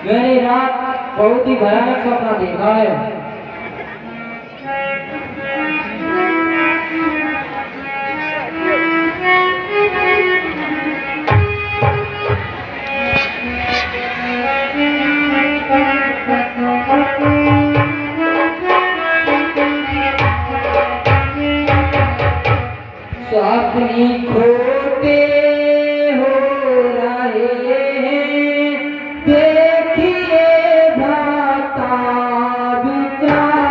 मैंने रात बहुत ही भयानक सपना देखा है। सपने खोटे हो रहे हैं, देखिए भाता विचार।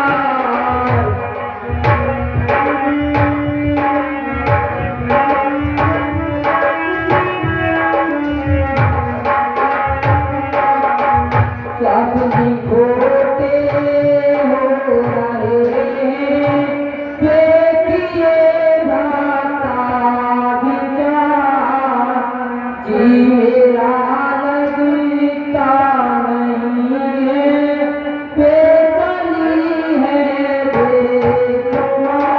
सपने खोटे हो रहे हैं, देखिए जी मेरा लगता नहीं है, बेचैनी है बेशुमार।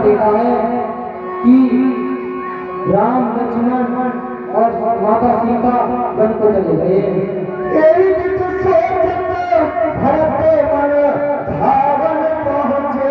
देखा है कि राम लक्ष्मण और माता सीता वन को चले गए। भरत मन धावन पहुँचे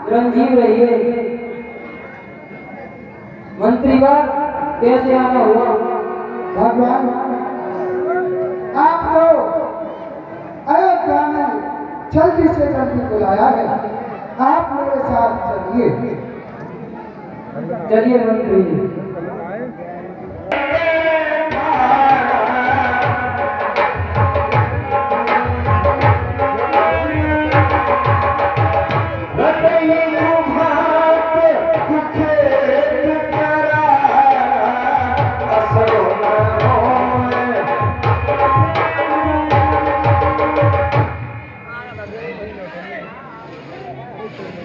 चिरंजीव रहिए। मंत्रीवार कैसे आना हुआ? भगवान आपको अयोध्या में जल्दी से जल्दी बुलाया है, आप मेरे साथ चलिए। चलिए मंत्री जी।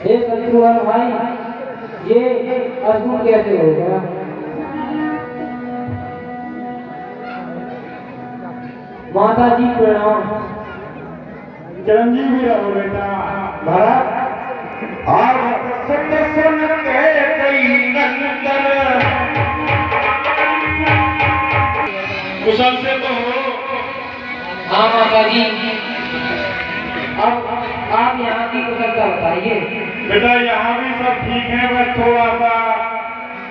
हे शत्रुघ्न भाई, ये अर्जुन कैसे हो गया? माता जी प्रणाम। चिरंजीवी रहो बेटा। भरत आज सुन सुन के कई नंदन कुशल से तो हो। हाँ माता जी, अब आप यहाँ की कुशलता बताइए। बेटा यहाँ भी सब ठीक है, बस थोड़ा सा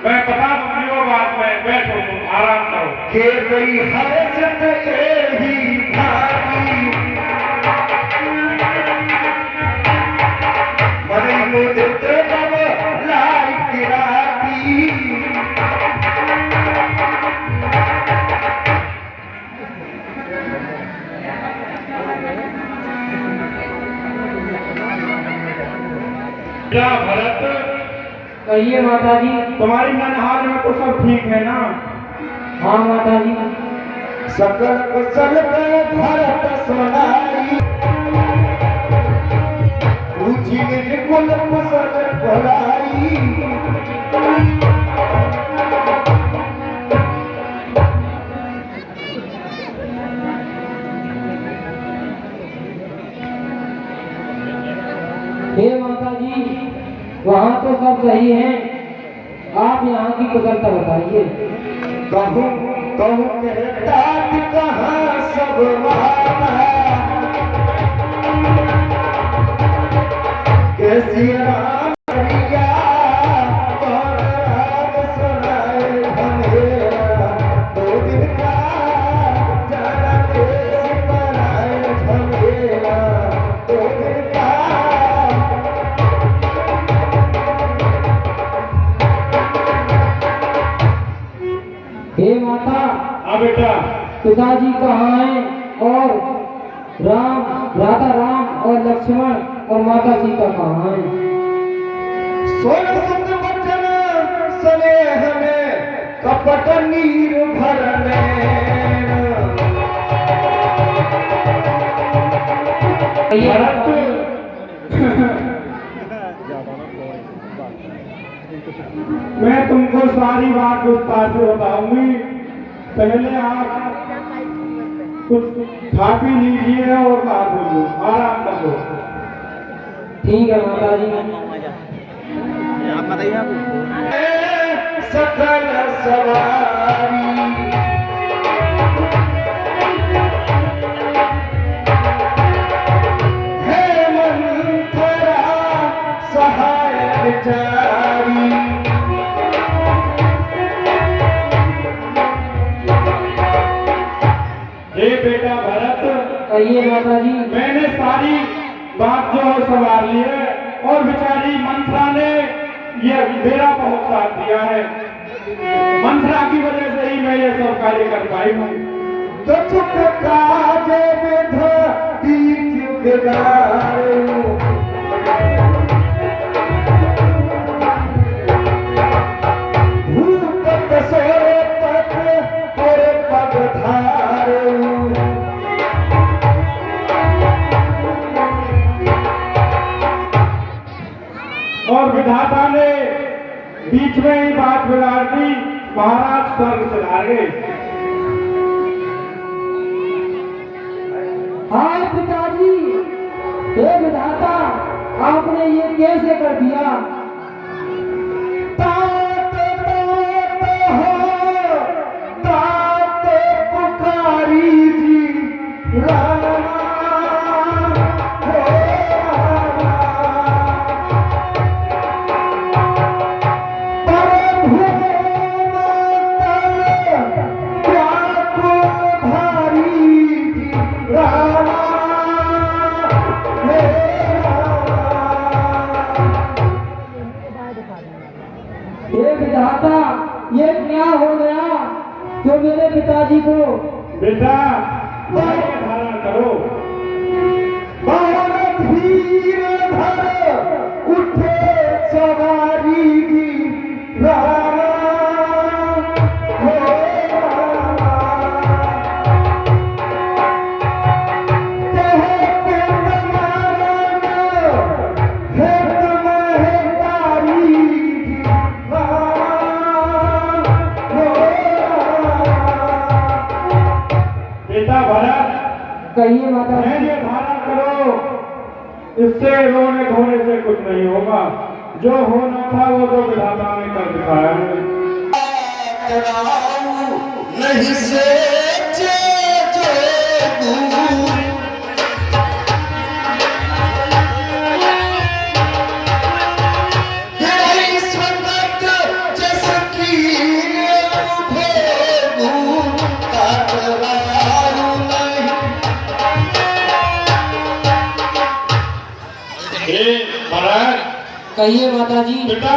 मैं बता दूंगी बात में। बैठो तुम, आराम करो। के कोई हर्षित ही भागी मरे मुझे तब लाई किराती क्या भरत? कहिए माता जी। तुम्हारी ननहाल में तो सब ठीक है ना? हाँ माता जी। सकल कुशल पे भरत सुनाई पूछी कुल कुशल भलाई। हे माता जी, वहाँ तो सब सही है, आप यहाँ की कुशलता बताइए। कहूँ कहूँ कहता कहाँ सब महान कैसी राम करिया और राम सुनाए झमेला दो दिन का जाना देश बनाए झमेला दो दिन का। हे माता, हाँ बेटा। पिताजी कहाँ हैं और भ्राता राम और लक्ष्मण और माता सीता कहाँ हैं? सोन सुत बचन स्नेह में कपट नीर भरने मैं तुमको सारी बात विस्तार से बताऊंगी। पहले आप कुछ खा पी लीजिए और बात होगी, आराम करो। ठीक है माता जी। आप बताइए आप। सकल सवारी है मंथरा सहाय विचारी हे बेटा भरत। कहिए माता जी। मैंने सारी बात जो है सवार ली है और बेचारी मंथरा ने ये मेरा बहुत साथ दिया है। मंथरा की वजह से ही मैं ये सब कार्य कर पाई हूँ। तो चुप काज विध भूपत सोरे पत और पग धारू और विधाता ने बीच में ही बात बिगाड़ दी। महाराज स्वर्ग से आ गए। हाय पिताजी, हे विधाता, आपने ये कैसे कर दिया? तात तात हो, तात पुकारी जी रामा हो रामा। प्रभु हे विधाता, ये क्या हो गया जो मेरे पिताजी को? बेटा धारण करो। बहुत धीर धर उठे सवारी की रामा हो रामा। कहे पिंड मारन, हे कहिए माता जी। धैर्य धारण करो, इससे रोने धोने से कुछ नहीं होगा। जो होना था वो तो विधाता ने कर दिखाया है। नहीं सोचे जो महाराज कहिए माता जी। बेटा,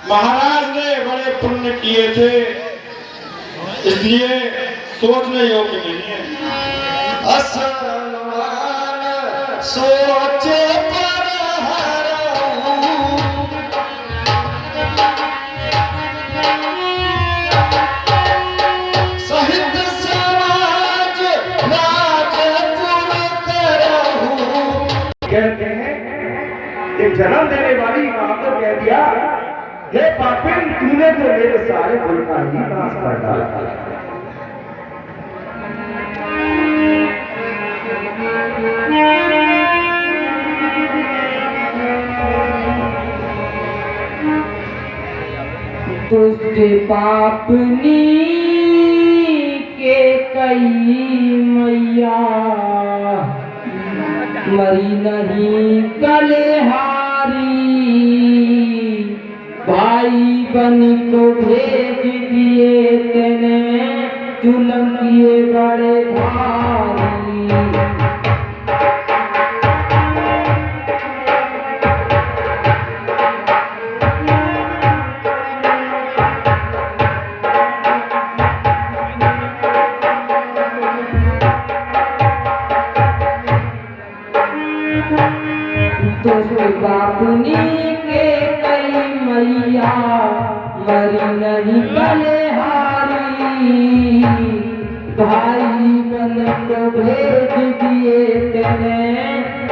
महाराज ने बड़े पुण्य किए थे, इसलिए सोचने योग्य नहीं है। असलमान सोचे पर सहित समाज राजपुर करहूं। कहते हैं एक जन्म देने वाली मां को कह दिया, हे पापिन, तूने तो मेरे सारे कुल का ही नाश कर डाला। दुष्ट पापनी के कई मैया मरी नहीं कलेहारी, भाई बन को भेज दिए तेने जुल्म किए बड़े भारी। दुष्ट पापनी के कई मैया मरी नहीं बलिहारी, भाई बन को भेज दिए तेने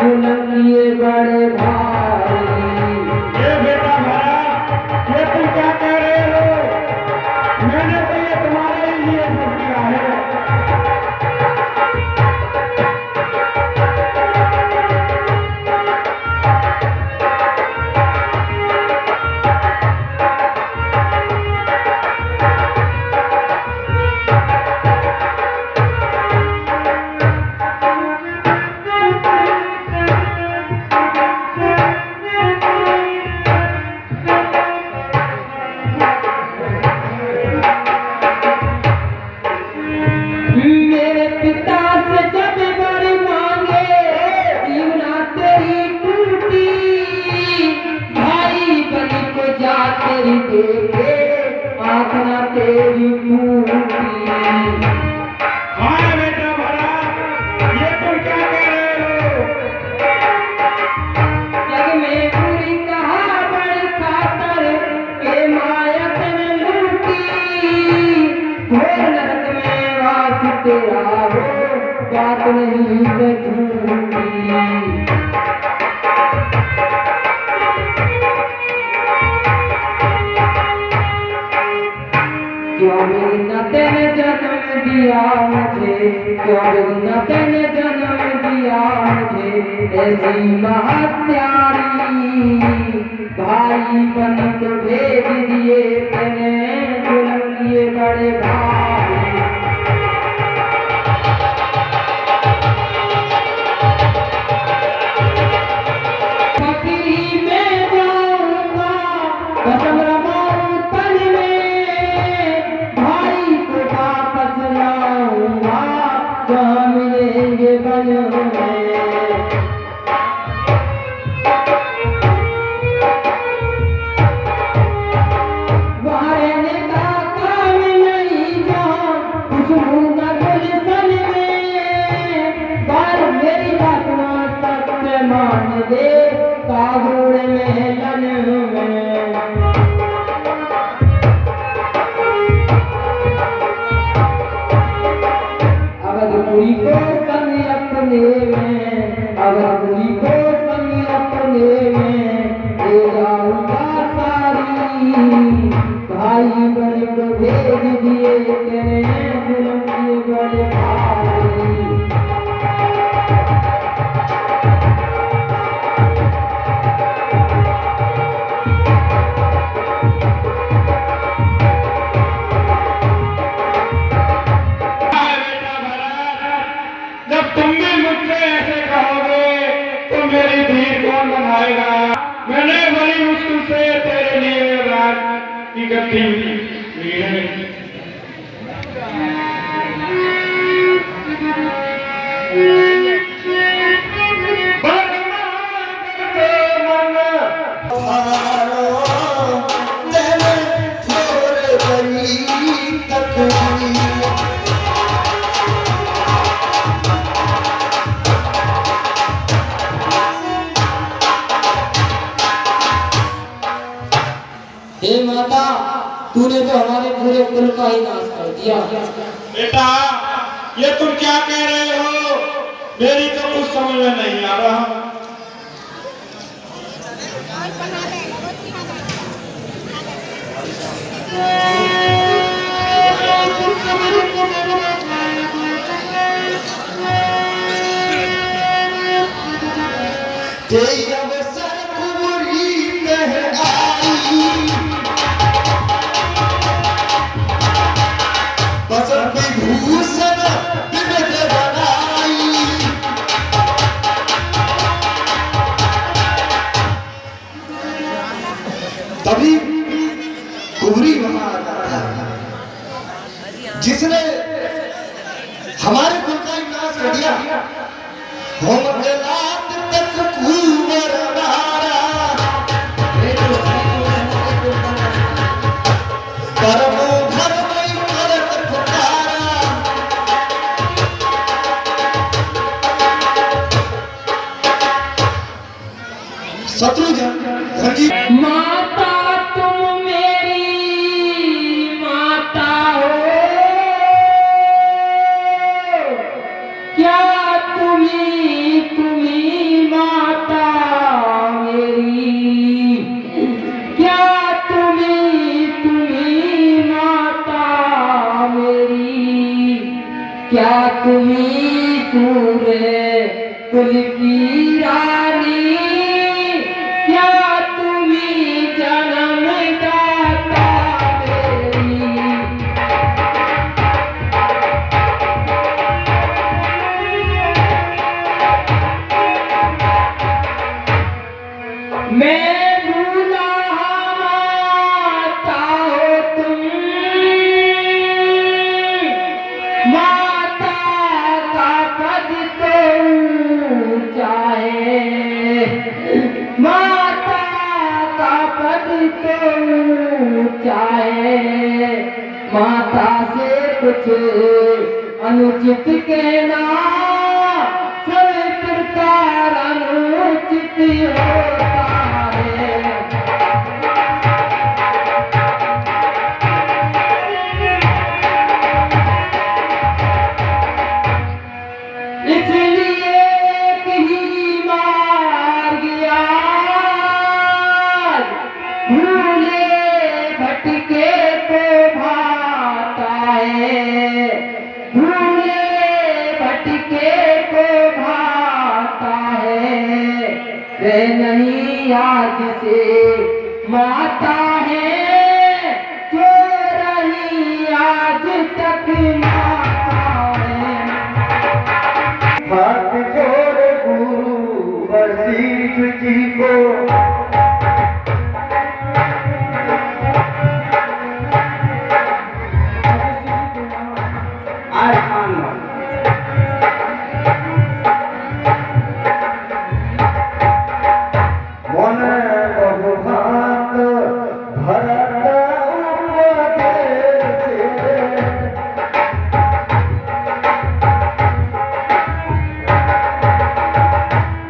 जुल्म किए बड़े भारी। ये बेटा महाराज, ये तुम क्या कह रहे हो? मैंने तो ये तुम्हारे ही लिए सब किया है। मेरे पिता से जब बड़ी मांगे जीवना तेरी टूटी, भाई बनी को जा तेरी देखे आंखना तेरी फूटी। हाँ बेटा महाराज, ये तुम क्या कह रहे हो? जग में पूरी कहा बड़ी खातर के मायत ने लूटी, घोर नरक में वास तेरा हो बात नहीं से झूठी। क्यों बिना तेने जन्म दिया मुझे, क्यों बिना तेने जन्म दिया मुझे, ऐसी महत्यारी, भाई बन को भेज दिए तेने जुल्म किए बड़े भारी। फकीरी में जाऊंगा कसम रमाऊं तन में, भाई को वापस लाऊंगा जहाँ मिलेंगे बन में। से तेरे लिए राज की गद्दी ली है। हे माता, तूने तो हमारे पूरे कुल का ही नाश कर दिया। बेटा, ये तुम क्या कह रहे हो? मेरी तो कुछ समझ में नहीं आ रहा। अवसर कुंवरी कह आई, बस विभूषण विविध बनाई। तभी कुंवरी वहां आ जाता है, जिसने हमारे कुल का विनाश कर दिया। हम लात तक कुंवर नारा, परमो धर्म करत पुकारा। शत्रुघ्न धनजी, माता तुम मेरी माता हो, क्या तुम्ही माता मेरी, क्या तुम्ही माता मेरी, क्या तुम्ही सूर्य कुल की रानी, क्या तुम्ही जन्मदाता मेरी। मैं भूला माता हो तुम, माता का पद तो ऊंचा है, माता का पद तो ऊंचा है। माता से कुछ अनुचित कहना सब प्रकार अनुचित होता है। इसलिए एक ही मार्ग याद भूले भटके को भाता है, भूले भटके को भाता है। वे नहीं आज से माता है, जो रही आज तक माता है। हाथ जोड़ गुरु वशिष्ठ जी को, मन बहुभात भरत उपदेश,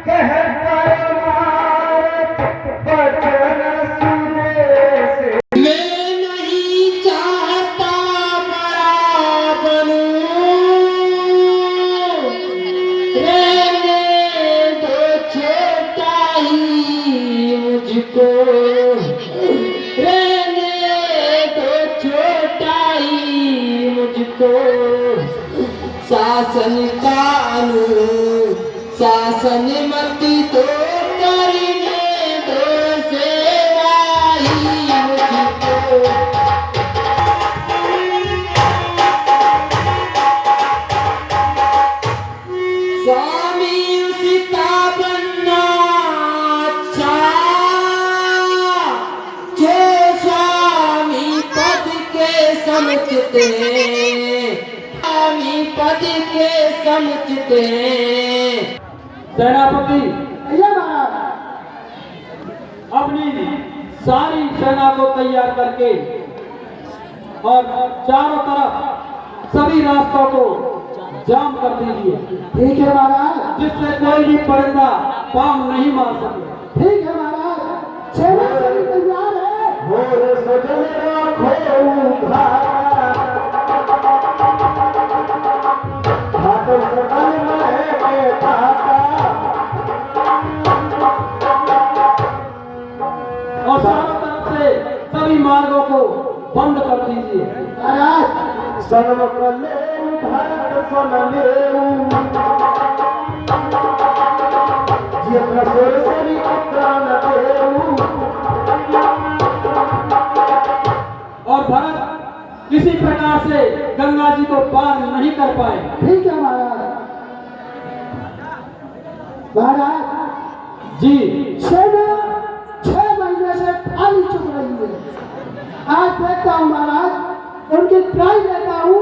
कहकर मारत बचन सुदेश। मैं नहीं चाहता बड़ा बनूं, रहने दो छोटा ही मुझको, रहने दो छोटा ही मुझको। शासन का शासन मत तो करने दो सेवा ही मुझको। स्वामी उसका बनना अच्छा, वास्ते स्वामी पद के समुचते। सेनापति भैया महाराज अपनी सारी सेना को तैयार करके और चारों तरफ सभी रास्तों को जाम कर दीजिए, ठीक है महाराज, जिससे कोई भी परिंदा पांव नहीं मार सके। ठीक है महाराज, सेना सभी तैयार है। भोर सजल राखो धारा, ठाकुर सजल रहे ताता। और चारों तरफ से सभी मार्गों को बंद कर दीजिए। महाराज सर्व कलेऊ भरत सन लेऊ, जिय प्रसुर सरी प्राण देऊ। और भरत किसी प्रकार से गंगा जी को पार नहीं कर पाए। ठीक है महाराज। महाराज जी सेना 6 महीने से खाली चुक रही है। आज देखता हूँ महाराज, उनकी ट्राई लेता हूँ,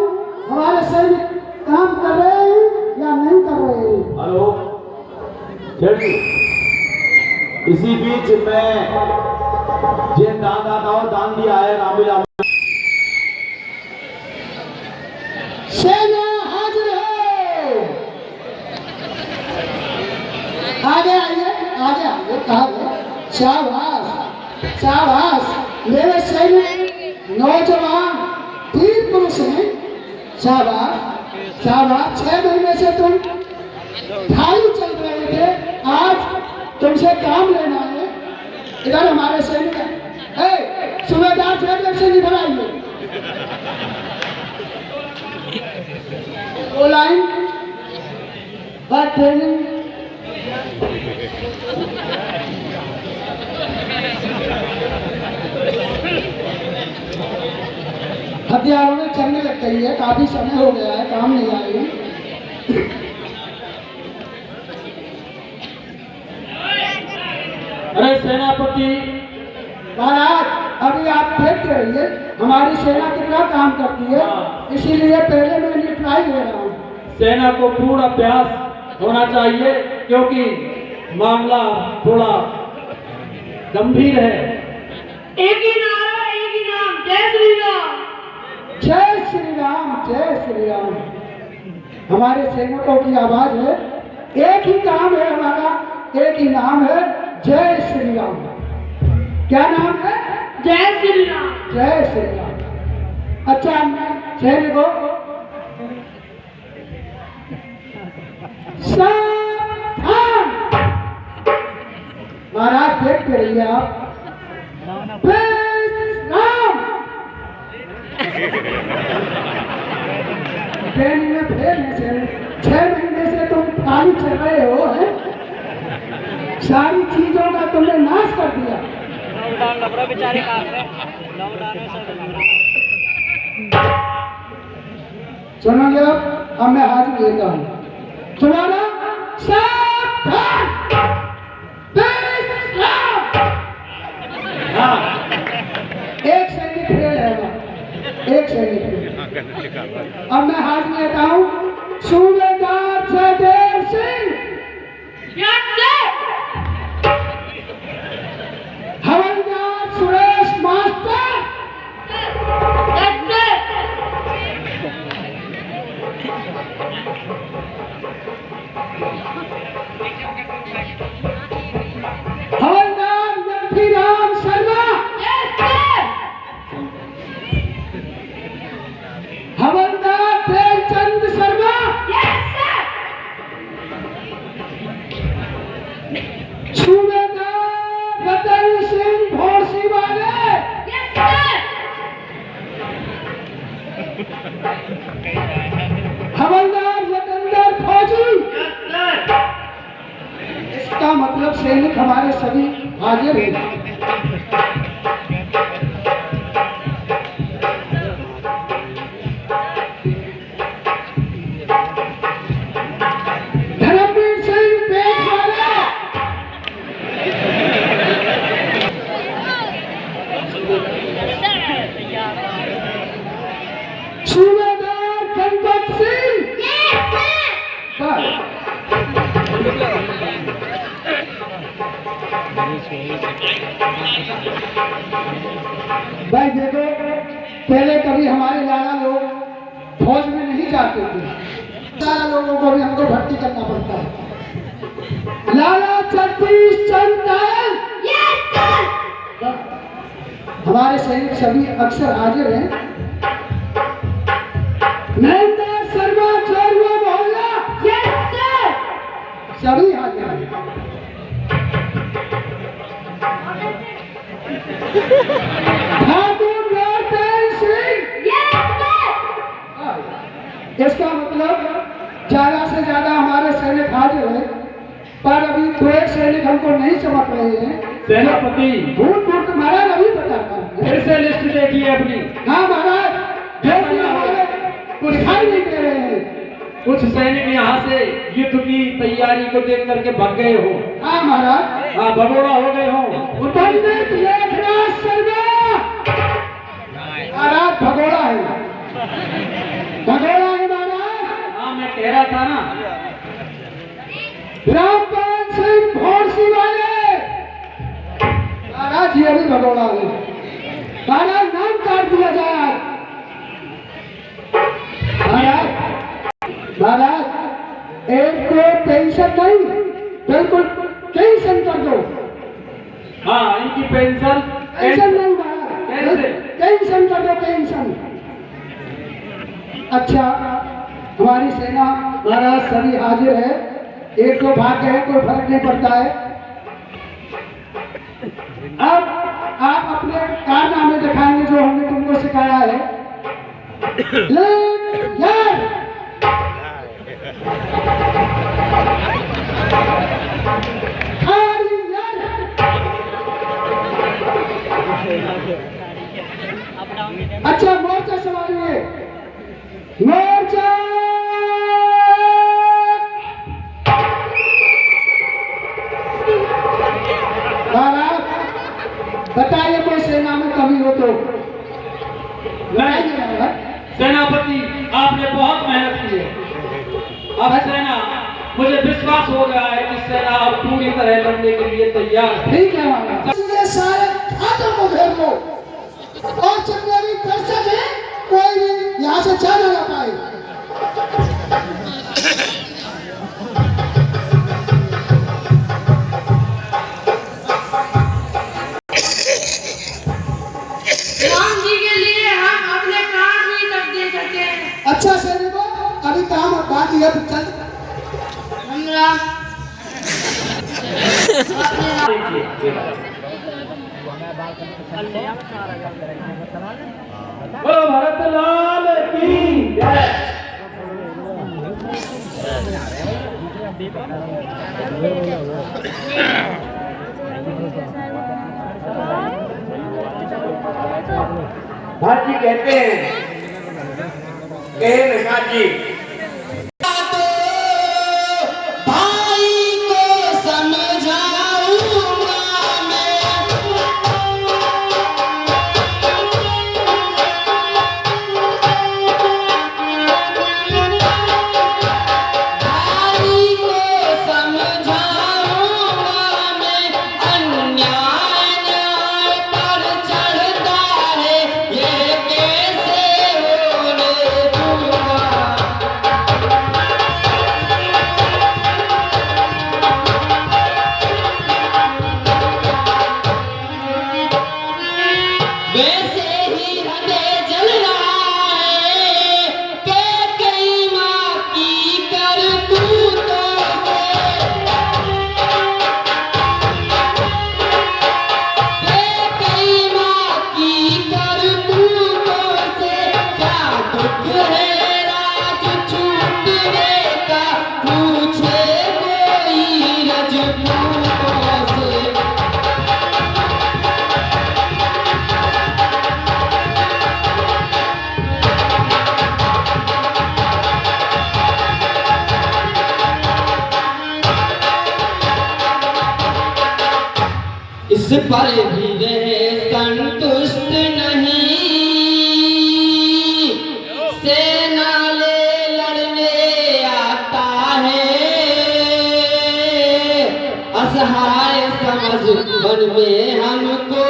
हमारे सैनिक काम कर रहे हैं या नहीं कर रहे हैं। हेलो जी, इसी बीच में जिन दानदाताओं दान दिया है राम सेना हाजिर है। आगे आइए, आगे आइए, कहा गया। शाबाश शाबाश, मेरे सैनिक नौजवान वीर पुरुष हैं। शाबाश शाबाश, 6 महीने से तुम खाली चल रहे थे, आज तुमसे काम लेना है। इधर हमारे सैनिक है, सूबेदार जयदेव सिंह इधर आइए। वो लाइन बात ट्रेनिंग हथियारों में चलने लग गई है, काफी समय हो गया है, काम नहीं आई है। अरे सेनापति महाराज, अभी आप देखते रहिए हमारी सेना कितना काम करती है, इसीलिए पहले मैं इनकी ट्राई ले रहा हूँ। सेना को पूर्ण अभ्यास होना चाहिए, क्योंकि मामला थोड़ा गंभीर है। एक ही नारा, एक ही नाम, जय श्री राम। जय श्री राम, जय श्री राम। हमारे सैनिकों की आवाज है, एक ही काम है हमारा, एक ही नाम है, जय श्री राम। क्या नाम है? जय श्री राम। जय श्री राम। अच्छा, मैं सैनिकों सावधान। महाराज देखते रहिए आप। राम ट्रेनिंग में फेल है सैनिक, 6 महीने से तुम खाली चल रहे हो, है? सारी चीजों का तुमने नाश कर दिया। बेचारे सुनोगे? अब मैं हाजिर लेता हूँ। तुम्हारा सावधान। हाँ, एक सैनिक फेल है, एक सैनिक फेल। अब मैं हाजिर लेता हूँ सूबेदार जयदेव सिंह, हवलदार सुरेश मास्टर, हवलदार नथीराम शर्मा, हवलदार प्रेमचंद शर्मा, सूबेदार रतन सिंह भोरसी वाले, हवलदार यतेंद्र फौजी। इसका मतलब सैनिक हमारे सभी हाजिर हैं। धर्मवीर सिंह पेट वाले, भाई देखो, पहले कभी हमारे लाला लोग फौज में नहीं जाते थे, सारा लोगों को भी हमको भर्ती करना पड़ता है। लाला जगदीश चंद्र हमारे सैनिक सभी अक्सर हाजिर हैं। महेंद्र शर्मा चौरवा मोहल्ला सभी हाजिर हैं। ठाकुर नौतेन सिंह, इसका मतलब ज्यादा से ज्यादा हमारे सैनिक हाजिर हैं, पर अभी दो एक सैनिक हमको नहीं समझ रहे हैं। सेनापति भूत महाराज अभी बताता हूँ। फिर से लिस्ट देखिए अपनी। हाँ महाराज, देखिए हमारे दिखाई नहीं दे रहे हैं। कुछ सैनिक यहाँ से युद्ध की तैयारी को देख करके भाग गए हो। हाँ महाराज, हाँ, भगोड़ा हो गए हो। पंडित लेखनाथ शर्मा महाराज भगोड़ा है, भगोड़ा है महाराज। हाँ, मैं कह रहा था ना। रामपाल सिंह भोरसी वाले महाराज, ये भी भगोड़ा है महाराज, नाम काट दिया जाए महाराज। महाराज एक को पेंशन नहीं, बिल्कुल पेंशन कर दो। हाँ, इनकी पेंशन पेंशन नहीं महाराज, कैसे? पेंशन कर दो, पेंशन। अच्छा, हमारी सेना महाराज सभी हाजिर है, एक तो भाग गए, कोई फर्क नहीं पड़ता है। अब आप अपने कारनामे दिखाएंगे जो हमने तुमको सिखाया है। अच्छा, मोर्चा संभालिए, मोर्चा। बताइए कोई सेना में कमी हो तो। नहीं, सेनापति आपने बहुत मेहनत की है। अब सेना, मुझे विश्वास हो गया है कि सेना अब पूरी तरह लड़ने के लिए तैयार है। ठीक है महाराज, ये सारे घाटों को घेर लो और जितने भी दर्शक हैं कोई भी यहाँ से जाना ना पाए। अच्छा सैनिकों, अभी काम बाकी है, चल। बोलो भरत लाल की जय। भाजी कहते हैं जी, भाई को समझाऊंगा मैं, भाई को समझाऊंगा मैं, अन्याय न्याय पर चढ़ता है, ये कैसे होने दूंगा। वैसे ही हृदय जल रहा है कि कई माँ की करतूतों से, कई माँ की करतूतों से, क्या दुख है राज छूटने का, पूछे कोई रजपूतों से। इस पर भी वे संतुष्ट नहीं, सेना ले लड़ने आता है, असहाय समझ मन में हमको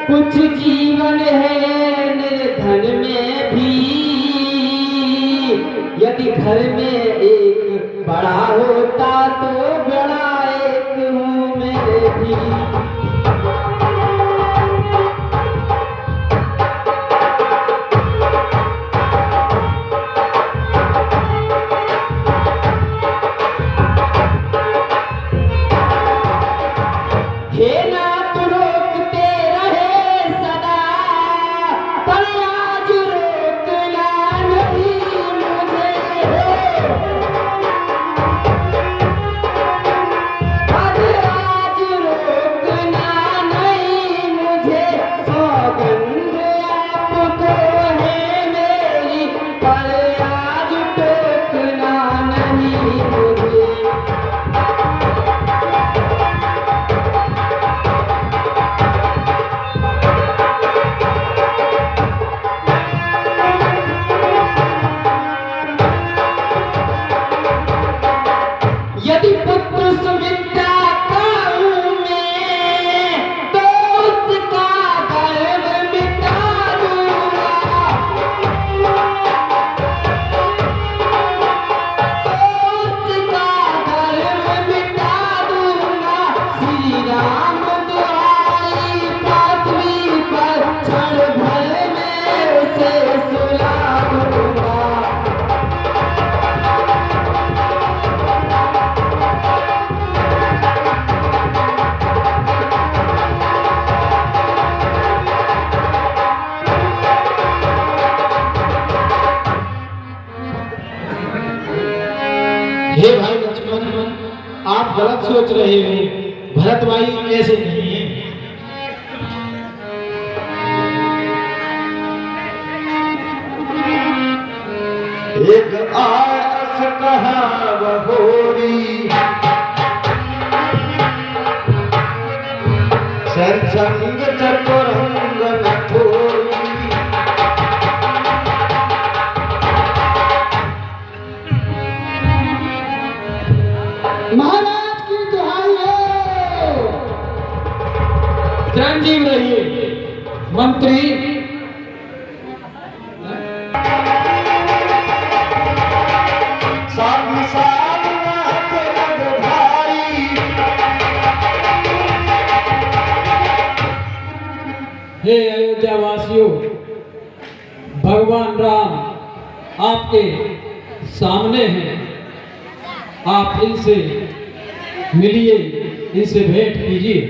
कुछ जीवन है निर्धन में भी, यदि घर में एक बड़ा होता तो बड़ा एक हूँ मैं भी। हे नाथ रोकते रहे सदा, पर आज रोकना नहीं मुझे। आज रोकना नहीं मुझे, सौगंध आपको है मेरी, पर आज टोकना नहीं मुझे। यदि पुत्र सुविद्या का हूँ मैं, तो उसका गर्व मिटा दूंगा। तो उसका गर्व मिटा दूंगा। श्री राम दुआरी पृथ्वी पर क्षण भर में उसे सुला दूंगा। हे भाई लक्ष्मण, आप गलत सोच रहे हो। भरत भाई ऐसे नहीं है। एक आस कहा बहोरी, सरसंग चतुरंग न थोरी। महाराज की दुहाई है। चिरंजीव रहिए मंत्री। साधु साधु नाथ रघुधारी, हे अयोध्या वासियों, भगवान राम आपके सामने हैं। आप इनसे मिलिए, इनसे भेंट कीजिए।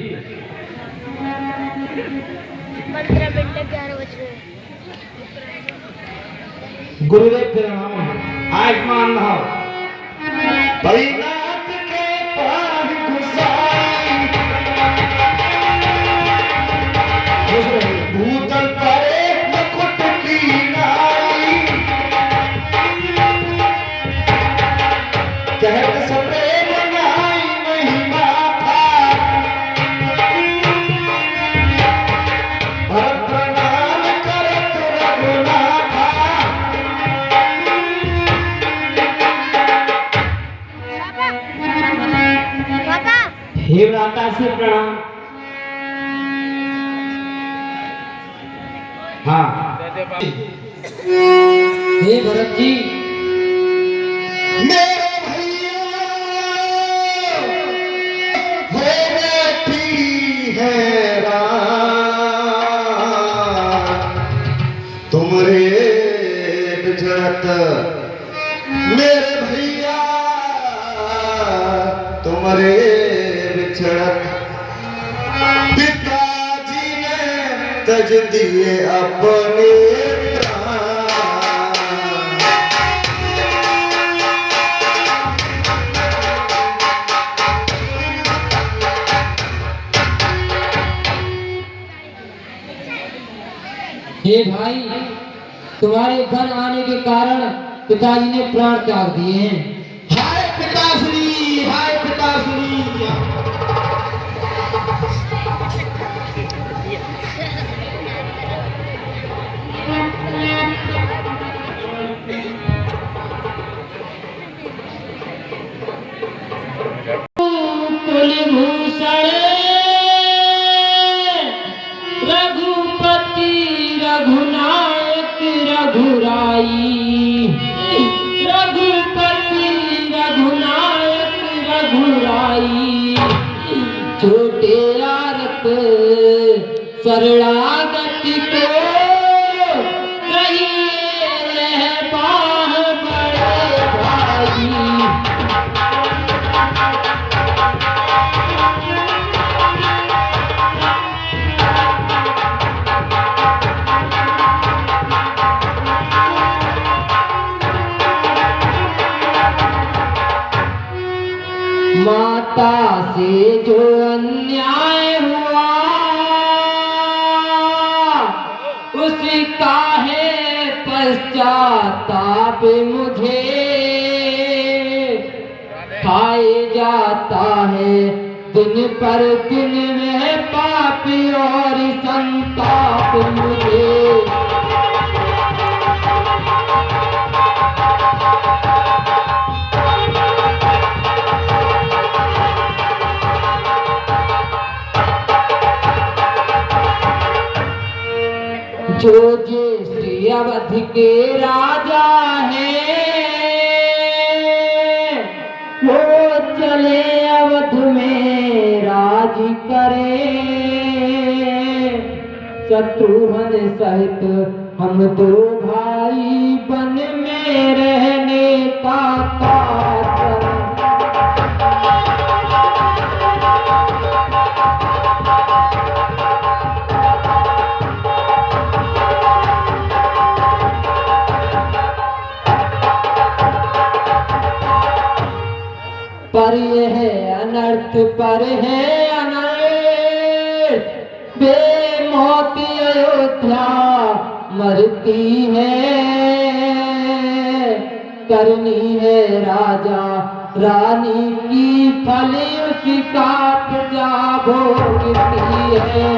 15 मिनट 11 बज रहे हैं। गुरुदेव प्रणाम। आयुष्मान भव। परिनाथ के पार गुसाई, भूतल परे मुकुट की नाई। कहत सप्रेम नाई महिमा था, भरत प्रणाम करत रघुनाथा। पापा हे भ्राता से प्रणाम। हाँ हे भरत जी, मेरे भैया हो बैठी है रात, तुमरे बिछड़त मेरे भैया, तुमरे बिछड़त पिताजी ने तज दिए अपने प्राण। हे भाई, तुम्हारे घर आने के कारण पिताजी ने प्राण त्याग दिए हैं। हाय पिताश्री, हाय पिताश्री। कुलभूषण रघु शरणागति को कहिए बाह बड़े भाई। माता से जो अन्याय हुआ उसका है पश्चाताप मुझे, खाए जाता है दिन पर दिन में पाप और संताप मुझे। जो ज्येष्ठ अवध के राजा हैं वो चले अवध में राज करे, शत्रुघ्न सहित हम दो भाई वन में रहने का कारण। पर यह अनर्थ पर है अनर्थ, बेमौत अयोध्या मरती है, करनी है राजा रानी की फल उसका प्रजा भोगती है।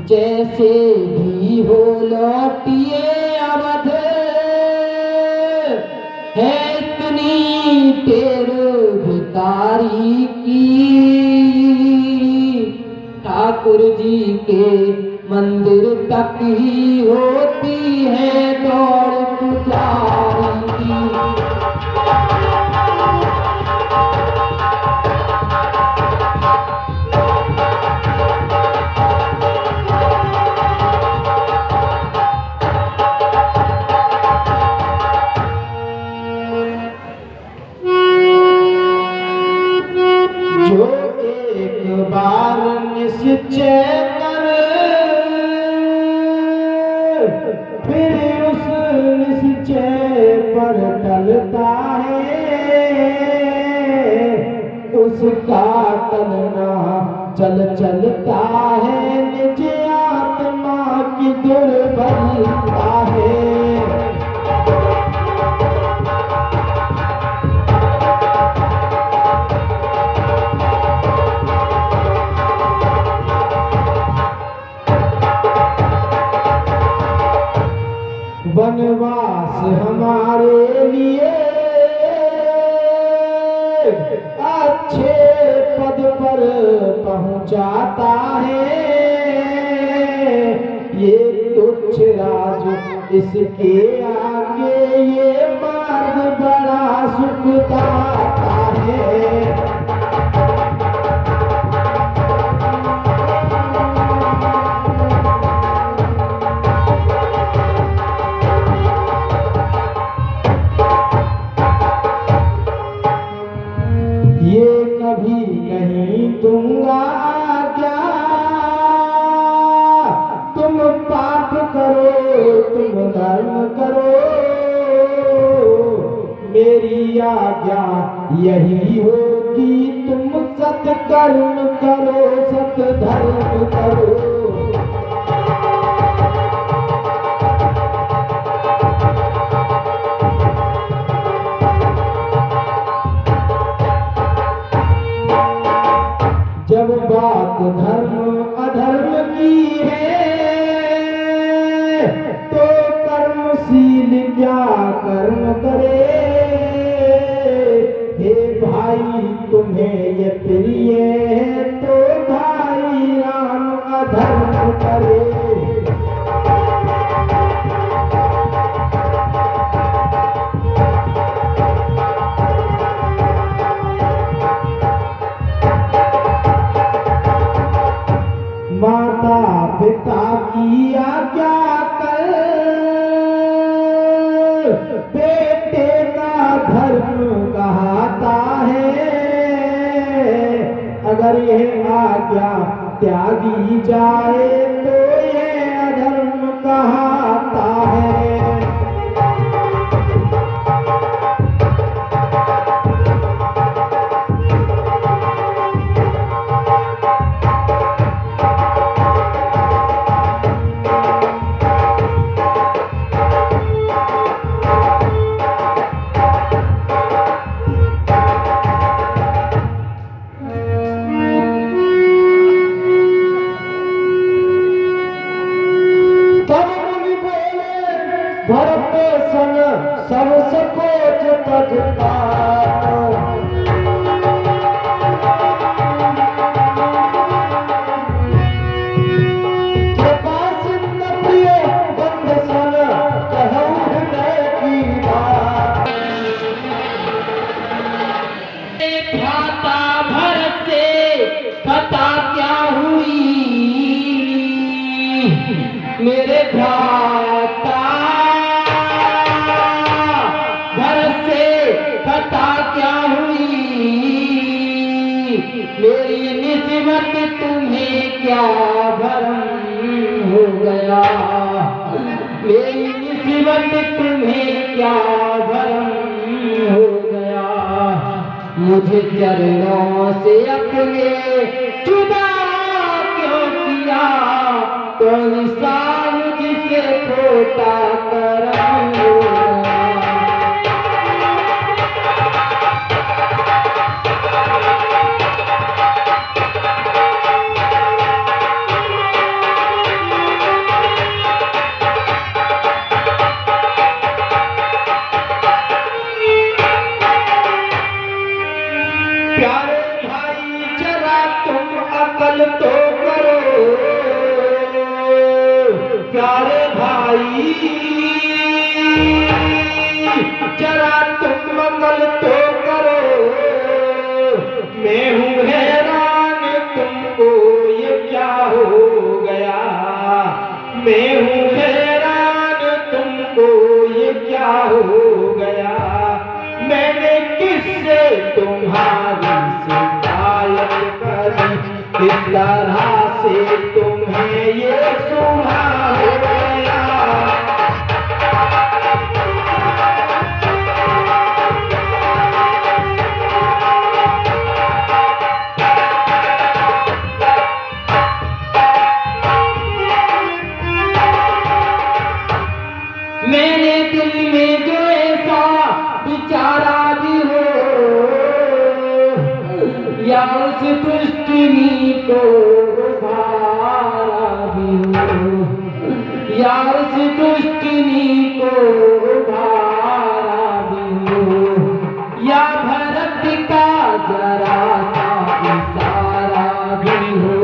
जैसे भी हो लौटिए अवध, है इतनी टेर भिखारी की, ठाकुर जी के मंदिर तक ही होती है दौड़ पुजारी की। जो एक बार निश्चय कर फिर उस निश्चय पर टलता है, उसका टलना चल चलता है निज आत्मा की दुर्बलता है। वनवास हमारे लिए अच्छे पद पर पहुंचाता है, ये तुच्छ राज इसके आगे ये मार्ग बड़ा सुखदाता है। ये कभी नहीं दूंगा आज्ञा, तुम पाप करो तुम धर्म करो, मेरी आज्ञा यही होगी तुम सत्कर्म करो सत्धर्म करो। जब बात धर्म अधर्म की है तो कर्मशील क्या कर्म करे, हे भाई तुम्हें ये प्रिय है तो भाई राम अधर्म त्यागी जाए तो ये अधर्म कहता है। भरत सन सब सकोच तजता कृपा सिंध प्रिय बंद सन कहूँ हृदय की बात। भ्राता भरत से कथा क्या हुई, मेरे भ्राता कथा क्या हुई, मेरी निस्बत तुम्हें क्या भरम हो गया, मेरी निस्बत तुम्हें क्या भरम हो गया। मुझे चरणों से अपने जुदा क्यों किया, कौन सा मुझसे खोटा करम हो गया। प्यारे भाई जरा तुम अकल तो करो, प्यारे भाई जरा तुम अकल तो करो। मैं हूँ हैरान तुमको ये क्या हो गया, मैं हूँ हैरान तुमको ये क्या हो गया। मैंने किससे तुम्हारी शिकायत करी, किस तरह से तुम्हें ये सुना हो गया। मैंने दिल में जो ऐसा विचारा भी हो, या उस दुष्टनी को उभारा भी हो, या उस दुष्टनी को उभारा भी हो, या भरत का जरा सा इशारा भी हो,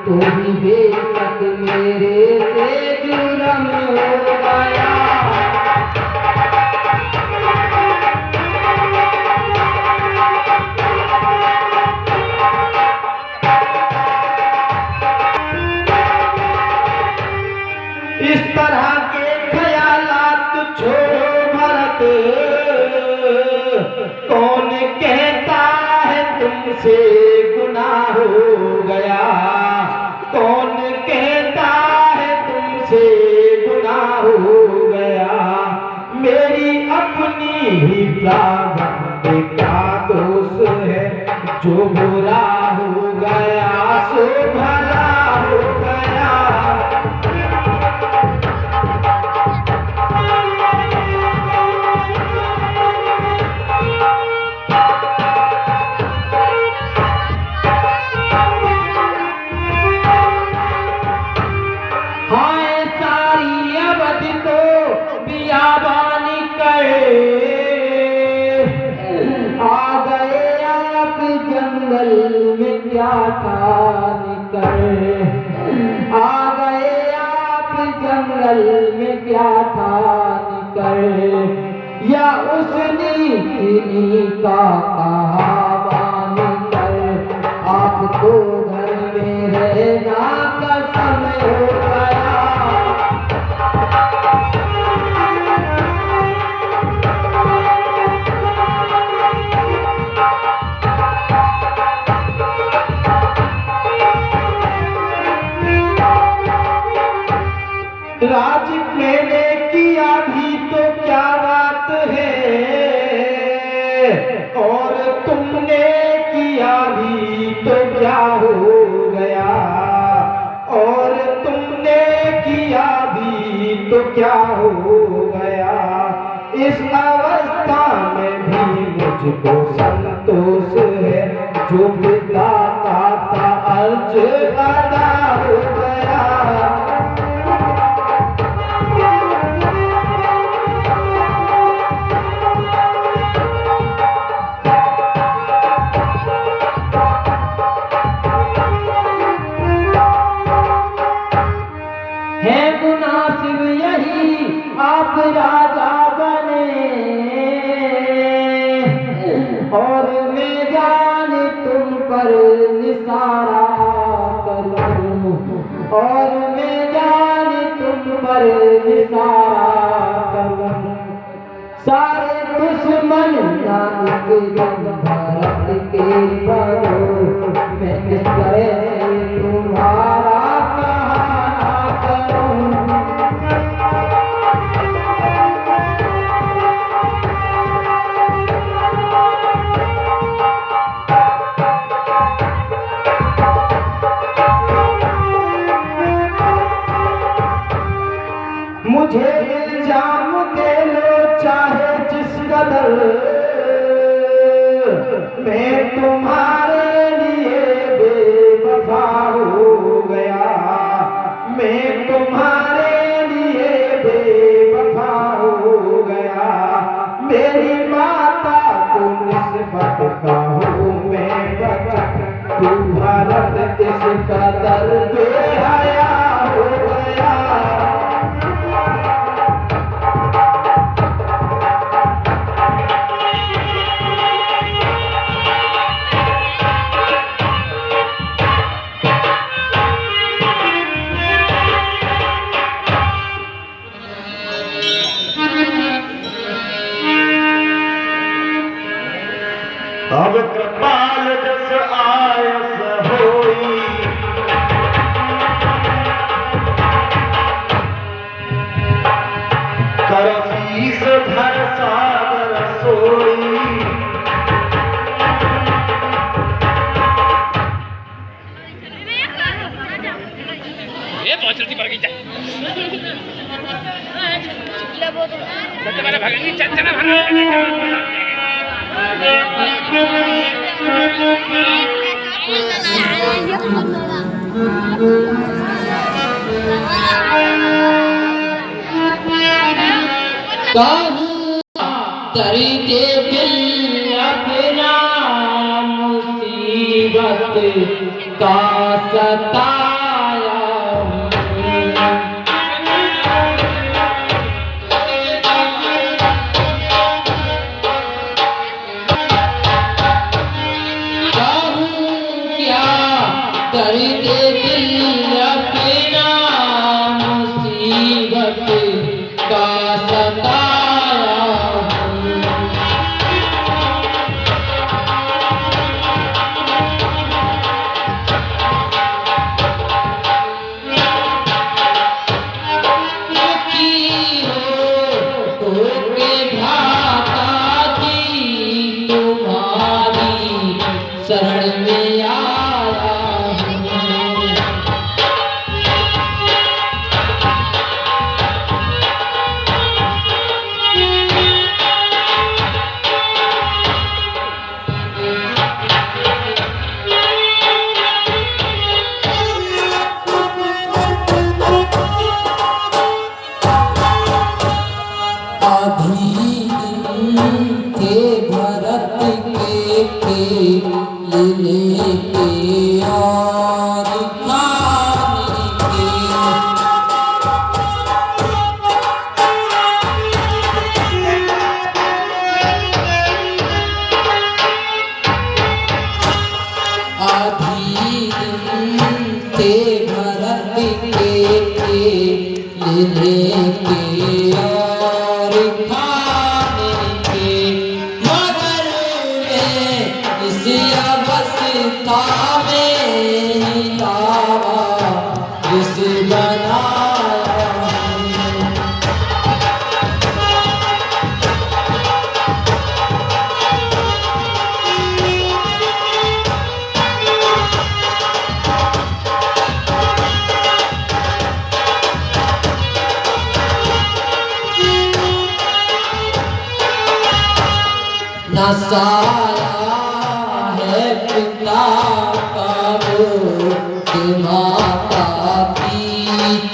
तो भी बेशक मेरे से जुर्म हो गया। इस तरह के ख्यालात छोड़ो भरत, कौन कहता है तुमसे गुनाह हो गया, कौन कहता है तुमसे गुनाह हो गया। मेरी अपनी ही प्रारब्ध का दोष है, जो बुरा हो गया सो भला हो गया। हाय सारी अवधि को बियाबानी करे, आ गए आप जंगल में क्या ठान करे, आ गए आप जंगल में क्या ठान करे। या उस नीति का कहावान कर, आपको घर में रहना का समय हो गया। राज मैंने किया भी तो क्या बात है, और तुमने किया भी तो क्या हो गया, और तुमने किया भी तो क्या हो गया। इस अवस्था में भी मुझको संतोष है, जो पिता का अर्ज अदा हो गया। है मुनासिब यही आप राजा बने, और मैं जाने तुम पर निसारा करूं, और मैं जाने तुम पर निसारा करूं। सारे दुश्मन नानक भारत के बनो, मैं किस तरह से तुम्हारा कहा करूं। मुझे इल्जाम दे लो चाहे जिस कदर, मैं तुम्हारे लिए बेवफा हो गया, मैं तुम्हारे लिए बेवफा हो गया। मेरी माता को निस्बत का हूँ मैं बचा, तू भारत इस कदर बेहया हो गया। अब कृपाल जस आयस होई, कर शीस धर सागर सोई। ये बहुत जल्दी बढ़ गई जा। सबसे पहले भागेंगी चल भागेंगी। तरी के दिल अपना मुसीबत का सताया, तरी के दिल अपना मुसीबत का सताया। शरण में आया बनाया न साया है पिता का दूध माता की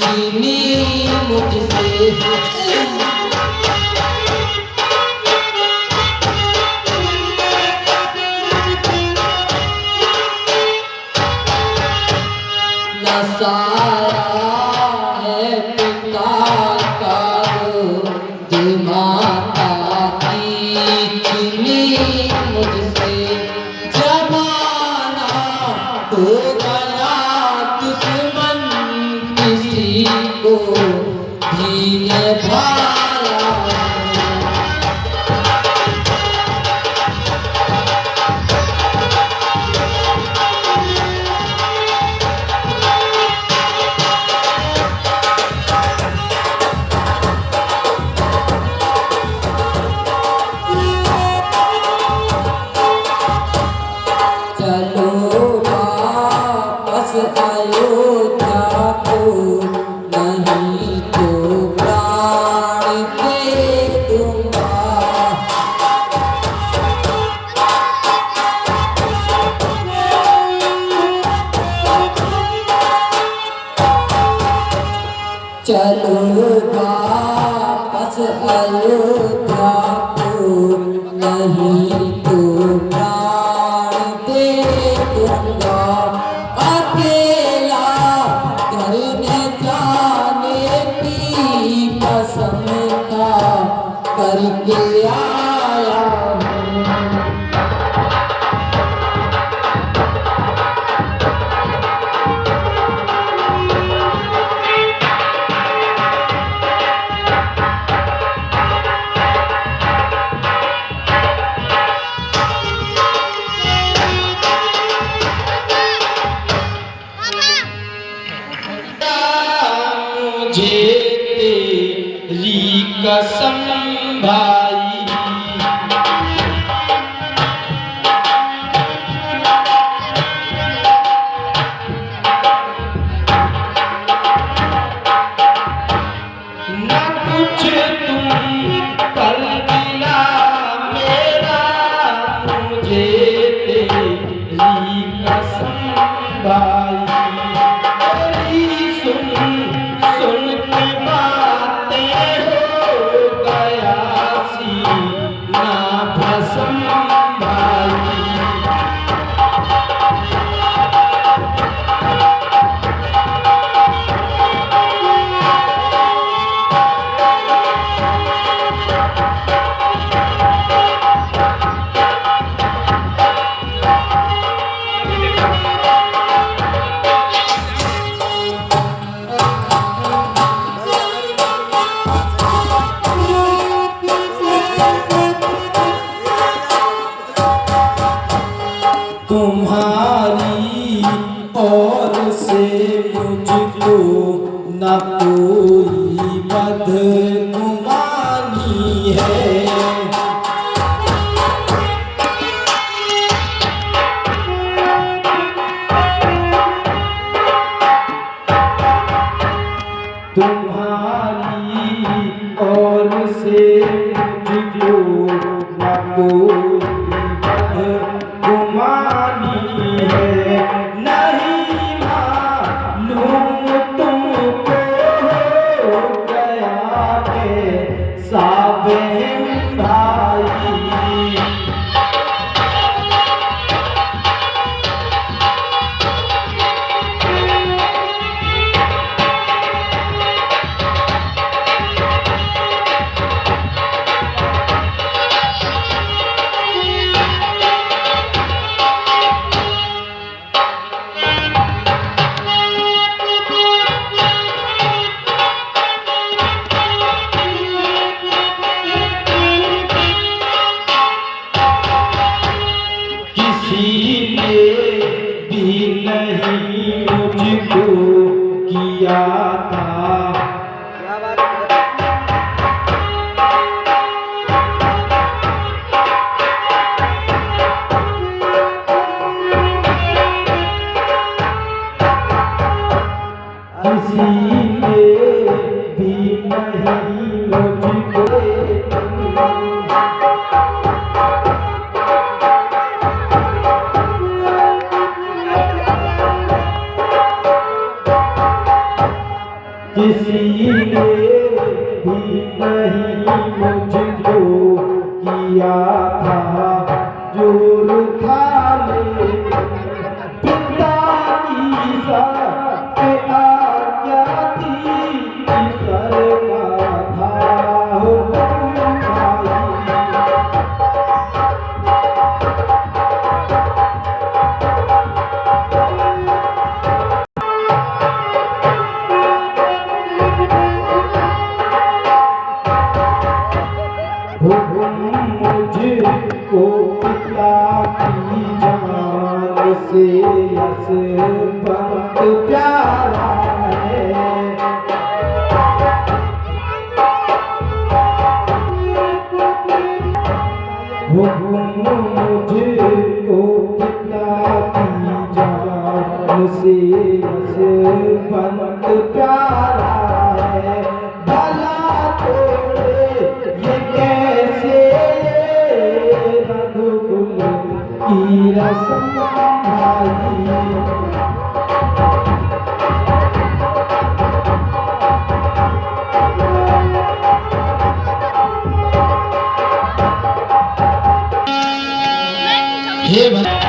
चीनी मुझसे। न साया है पिता का दूध माता की चीनी मुझसे। जमाना हो गया दुश्मन किसी को भी न भाया। चलो वापस अयोध्या को, नहीं तो प्राण दे दूंगा। चलो वापस अयोध्या को, नहीं तो प्राण दे दूंगा। अकेला घर में जाने की कसम का करके आया हूँ। मुझे तेरी कसम भाई, न कुछ तुम कर दिला मेरा, मुझे तेरी कसम भाई। सुन के बातें हो गया सीना भस्म भाई। तुम्हारी ओर से मुझको न कोई बदगुमानी है। तुम्हारी ओर से मुझको न कोई गुमानी है। नहीं मालूम तुमको हो गया के साबेन भाई। भी नहीं मुझको किया था जोर था लेकिन पिता की सबसे आज्ञा थी ईश्वर का था हुक्म भाई। मुझको पिता की जान से यस पंत प्यारा है। मुझको पिता की जान से यस पंत प्यारा है। भला तोड़े ये कैसे रघुकुल की रस्म भाई। हे भगवान